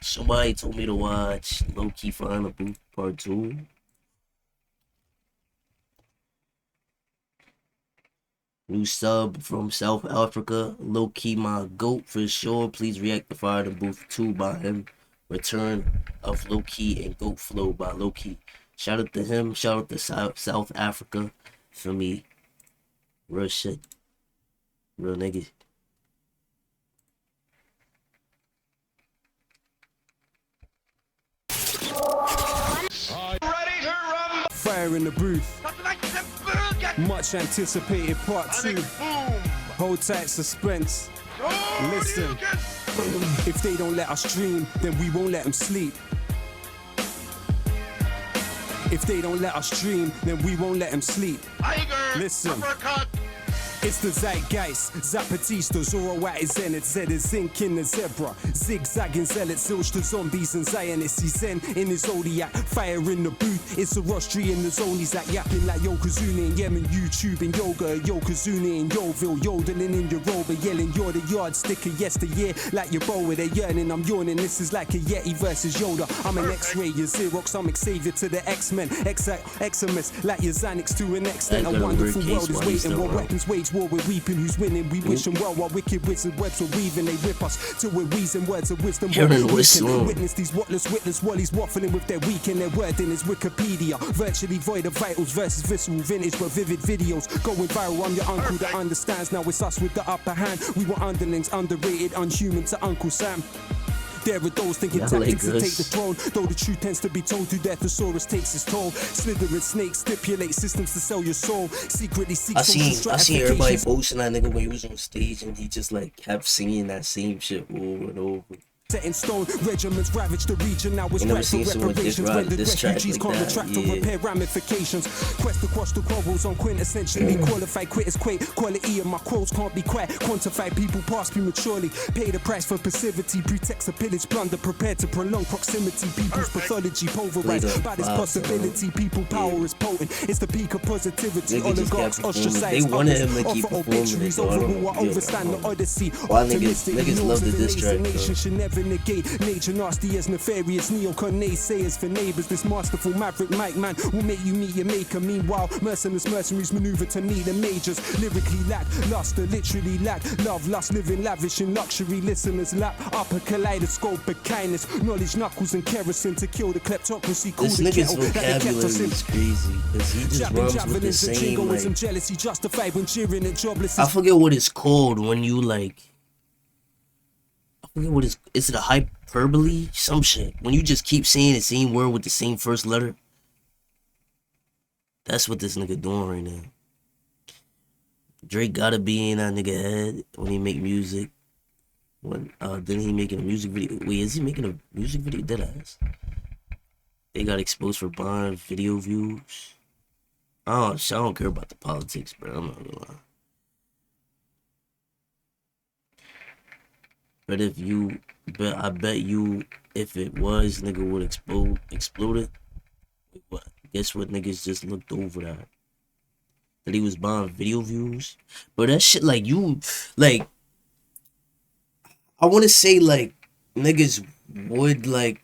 Somebody told me to watch Lowkey Flying the Booth Part 2. New sub from South Africa. Lowkey, my goat for sure. Please react to Fire the Booth 2 by him. Return of Lowkey and Goat Flow by Lowkey. Shout out to him. Shout out to South Africa. For me. Real shit. Real niggas. Fire in the booth. Much anticipated part 2. Hold tight, suspense. Listen. If they don't let us dream, then we won't let them sleep. If they don't let us dream, then we won't let them sleep. Listen. It's the zeitgeist, Zapatista, Zoroat Zenith, Zed is zinc in the zebra, zigzagging zealots, zilch to zombies and Zionists, he's zen in his zodiac, fire in the booth, it's a rostry in the zone, he's at yapping like Yokozuna in Yemen, YouTube and yoga, Yokozuna in Yoville, yodeling in Yoruba, yelling you're the yardstick of yesteryear, like your bow with a yearning, I'm yawning, this is like a Yeti versus Yoda, I'm an X-ray, your Xerox, I'm Xavier to the X-Men, Eximus, like your Xanax to an extent, a wonderful world is waiting, while weapons wage war, we're weeping, who's winning, we wish them well, while wicked wizard webs were weaving, they rip us till we're wheezing words of wisdom, witness these whatless witless wallies waffling with their weak and their wording is Wikipedia, virtually void of vitals versus visceral vintage, but vivid videos, going viral, I'm your uncle that understands, now it's us with the upper hand, we were underlings, underrated, unhuman to Uncle Sam. There are those thinking tactics to take the throne, though the truth tends to be told through their thesaurus takes its toll. Slithering snakes stipulate systems to sell your soul. Secretly seek I seen everybody posting that nigga when he was on stage and he just like kept singing that same shit over and over. Set in stone, regiments ravage the region, now it's right for reparations, rendered refugees can't retract or repair ramifications. Quest across the quarrels on quintessentially qualified critters quake, quality of my quotes can't be quiet, quantified people pass prematurely, pay the price for passivity, pretext of pillage, plunder, prepared to prolong proximity, people's pathology pulverized by this possibility, people power is potent, it's the peak of positivity, oligarchs ostracized, offer obituaries, overrule or overstand the odyssey, niggas love the diss track, negate nature nasty as nefarious neocon naysayers for neighbors. This masterful maverick mic man will make you meet your maker. Meanwhile, mercenaries maneuver to meet the majors. Lyrically lack luster, literally lack love, lust, living lavish in luxury. Listeners lap up a kaleidoscope of kindness, knowledge, knuckles, and kerosene to kill the kleptocracy. Cool this the nigga's kettle that kept us in. Is crazy because he just runs with the same like, jealousy justified when cheering at jobless. I forget what it's called when you like. What is it a hyperbole? Some shit. When you just keep saying the same word with the same first letter. That's what this nigga doing right now. Drake gotta be in that nigga head when he make music. When then he making a music video. Wait, is he making a music video? Deadass. They got exposed for buying video views. Oh shit, I don't care about the politics, bro. I'm not gonna lie. But I bet you, if it was, nigga would explode it. What? Guess what? Niggas just looked over that he was buying video views. But that shit, like I want to say like niggas would like.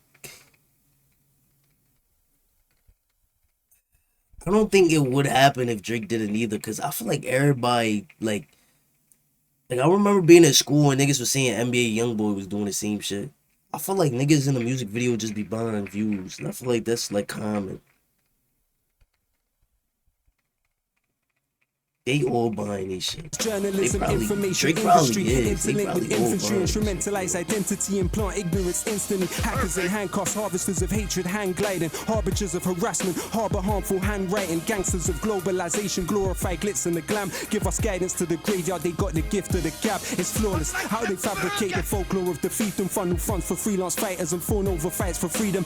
I don't think it would happen if Drake did it either, cause I feel like everybody like I remember being at school and niggas was saying NBA Youngboy was doing the same shit. I feel like niggas in the music video just be buying views. And I feel like that's like common. They all buying these shit. Journalism, information, industry, interlinked with infantry, instrumentalize identity, implant ignorance instantly. Hackers and handcuffs, harvesters of hatred, hand gliding, harbingers of harassment, harbor harmful handwriting, gangsters of globalization, glorify glitz and the glam. Give us guidance to the graveyard, they got the gift of the gap. It's flawless. How they fabricate the folklore of defeat and funnel funds for freelance fighters and fawn over fights for freedom.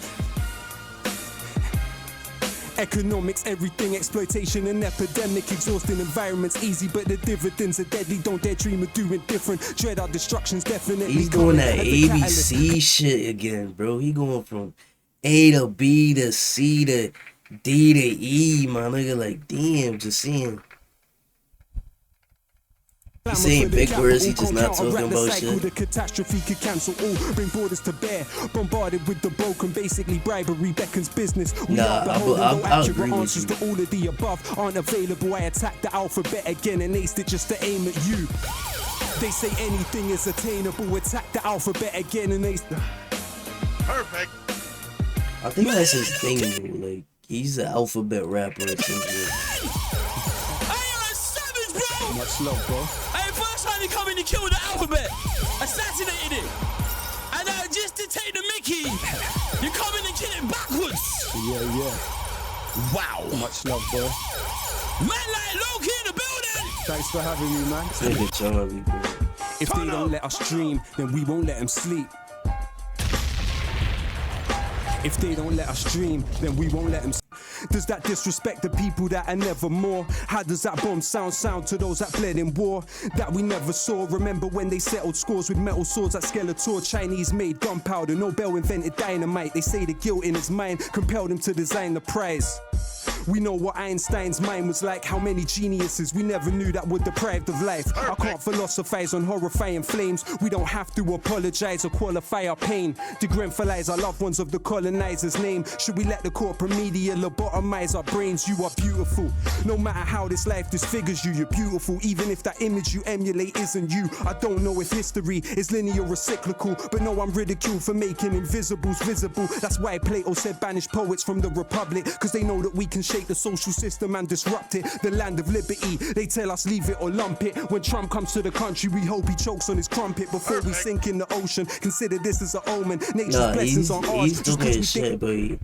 Economics, everything, exploitation and epidemic, exhausting environments, easy but the dividends are deadly, don't dare dream of doing different, dread our destructions definitely. He's doing that ABC shit again, bro. He going from A to B to C to D to E, my nigga, like damn, just seeing. He's saying big words, he just not talking about shit. The catastrophe could cancel all, bring borders to bear. Bombarded with the broken, basically bribery beckons business. We are beholden, no accurate answers to all of the above aren't available. I attack the alphabet again and aced it just to aim at you. They say anything is attainable. Attack the alphabet again and aced. Perfect. I think that's his thing, though. Like, he's an alphabet rapper or something. Much love, bro. Hey, first time you come in, you killed the alphabet, assassinated it, and just to take the Mickey, you come in and kill it backwards. Yeah. Wow. Much love, bro. Man like Lowkey in the building. Thanks for having me, man. Nigga Charlie, bro. If they don't let us dream, then we won't let them sleep. If they don't let us dream, then we won't let them sleep. Does that disrespect the people that are never more? How does that bomb sound to those that bled in war that we never saw? Remember when they settled scores with metal swords at Skeletor? Chinese made gunpowder, Nobel invented dynamite. They say the guilt in his mind compelled him to design the prize. We know what Einstein's mind was like. How many geniuses we never knew that were deprived of life. I can't philosophize on horrifying flames. We don't have to apologize or qualify our pain. Degremphilize our loved ones of the colonizer's name. Should we let the corporate media lobotomize our brains? You are beautiful. No matter how this life disfigures you, you're beautiful. Even if that image you emulate isn't you. I don't know if history is linear or cyclical, but no, I'm ridiculed for making invisibles visible. That's why Plato said banish poets from the Republic, cause they know that we can shake the social system and disrupt it. The land of liberty, they tell us leave it or lump it. When Trump comes to the country, we hope he chokes on his crumpet before we sink in the ocean. Consider this as an omen. Nature's blessings on ours. He's doing shit, but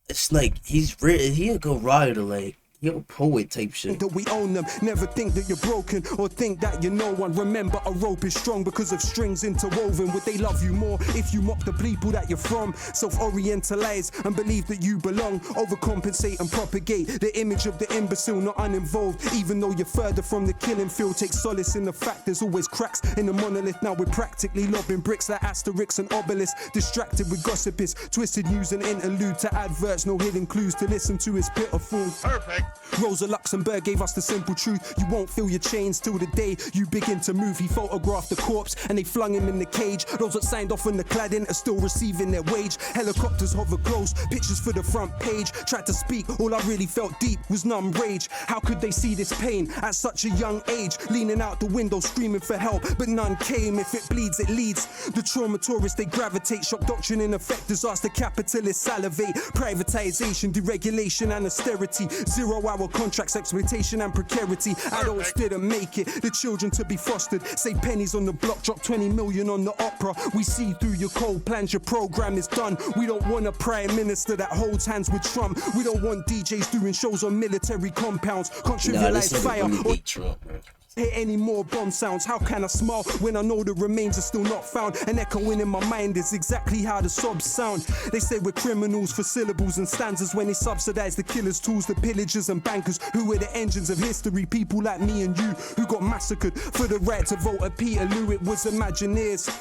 it's like he a good writer, like he a poet type shit. That we own them. Never think that you're broken or think that you're no one. Remember, a rope is strong because of strings interwoven. Would they love you more if you mock the people that you're from? Self-orientalize and believe that you belong. Overcompensate and propagate the image of the imbecile, not uninvolved. Even though you're further from the killing field, take solace in the fact there's always cracks in the monolith. Now we're practically lobbing bricks like Asterix and Obelix. Distracted with gossip is twisted news and interlude to adverts. No hidden clues to listen to is pitiful. Perfect. Rosa Luxemburg gave us the simple truth. You won't feel your chains till the day you begin to move. He photographed the corpse and they flung him in the cage. Those that signed off on the cladding are still receiving their wage. Helicopters hover close, pictures for the front page. Tried to speak, all I really felt deep was numb rage. How could they see this pain at such a young age? Leaning out the window screaming for help, but none came. If it bleeds, it leads. The trauma tourists, they gravitate. Shock doctrine in effect, disaster capitalists salivate. Privatization, deregulation and austerity. 0-hour contracts, exploitation and precarity. Adults didn't make it, the children to be fostered. Save pennies on the block, drop 20 million on the opera. We see through your cold plans, your program is done. We don't want a prime minister that holds hands with Trump. We don't want DJs doing shows on military compounds. Can't trivialize fire or hear any more bomb sounds. How can I smile when I know the remains are still not found? An echoing in my mind is exactly how the sobs sound. They say we're criminals for syllables and stanzas when they subsidize the killers, tools, the pillagers and bankers who were the engines of history. People like me and you who got massacred for the right to vote at Peterloo. It was Imagineers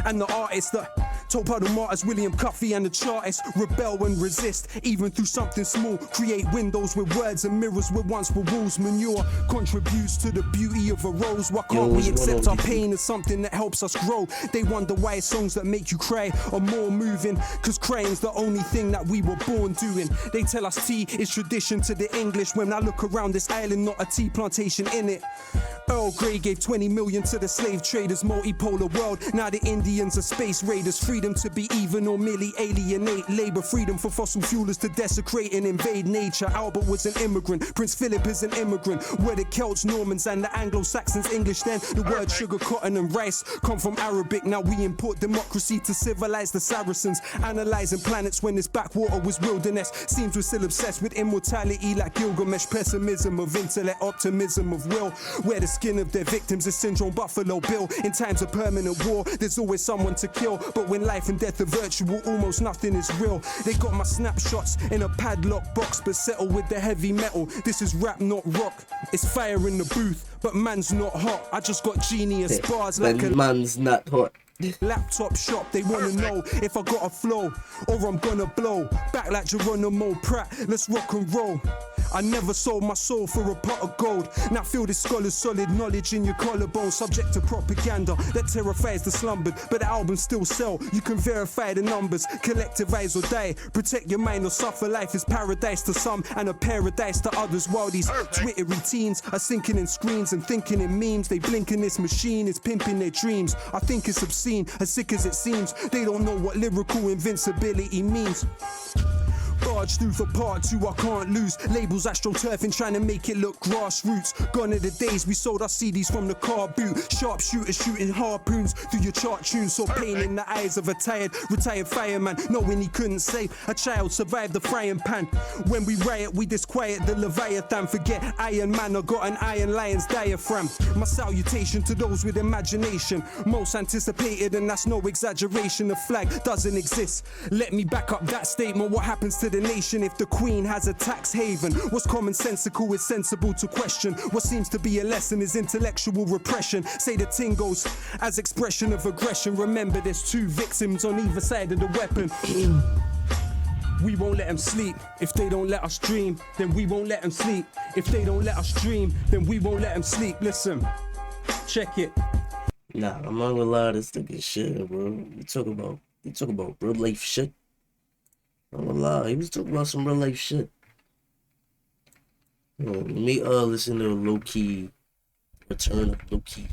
and the artists that told by the martyrs, William Cuffy and the chartists. Rebel and resist, even through something small. Create windows with words and mirrors where once were walls. Manure contributes to the beauty of a rose. Why can't we accept our pain as something that helps us grow? They wonder why songs that make you cry are more moving, cause crying's the only thing that we were born doing. They tell us tea is tradition to the English. When I look around this island, not a tea plantation in it. Earl Grey gave 20 million to the slave traders. Multipolar world, now the Indians are space raiders. Freedom to be even or merely alienate labor. Freedom for fossil fuelers to desecrate and invade nature. Albert was an immigrant, Prince Philip is an immigrant. Where the Celts, Normans and the Anglo-Saxons English then. The word sugar, cotton and rice come from Arabic. Now we import democracy to civilize the Saracens. Analyzing planets when this backwater was wilderness. Seems we're still obsessed with immortality like Gilgamesh. Pessimism of intellect, optimism of will. Where the skin of their victims is syndrome Buffalo Bill. In times of permanent war, there's always someone to kill. But when life and death are virtual, almost nothing is real. They got my snapshots in a padlock box, but settle with the heavy metal. This is rap, not rock. It's fire in the booth, but man's not hot. I just got genius bars like a man's not hot. Laptop shop, they wanna know if I got a flow or I'm gonna blow back like Geronimo Pratt. Let's rock and roll. I never sold my soul for a pot of gold. Now feel this scholar's solid knowledge in your collarbone, subject to propaganda that terrifies the slumbered. But the albums still sell, you can verify the numbers. Collectivize or die, protect your mind or suffer. Life is paradise to some and a paradise to others. While these Twittery teens are sinking in screens and thinking in memes, they blink in this machine, is pimping their dreams. I think it's obscene, as sick as it seems. They don't know what lyrical invincibility means. Barge through for part 2, I can't lose. Labels astroturfing, trying to make it look grassroots. Gone are the days we sold our CDs from the car boot. Sharpshooters shooting harpoons through your chart tunes. Saw pain in the eyes of a retired fireman, knowing he couldn't save a child, survived the frying pan. When we riot, we disquiet the Leviathan. Forget Iron Man, I got an Iron Lion's diaphragm. My salutation to those with imagination, most anticipated, and that's no exaggeration. The flag doesn't exist. Let me back up that statement. What happens to the nation if the Queen has a tax haven? What's commonsensical is sensible to question. What seems to be a lesson is intellectual repression. Say the ting goes as expression of aggression. Remember, there's 2 victims on either side of the weapon. We won't let them sleep. If they don't let us dream, then we won't let them sleep. If they don't let us dream, then we won't let them sleep. Listen, check it. Nah, I'm not gonna lie, this nigga shit, bro. You talk about real life shit. I'm gonna lie, he was talking about some real life shit. Let me listen to Lowkey, Return of Lowkey.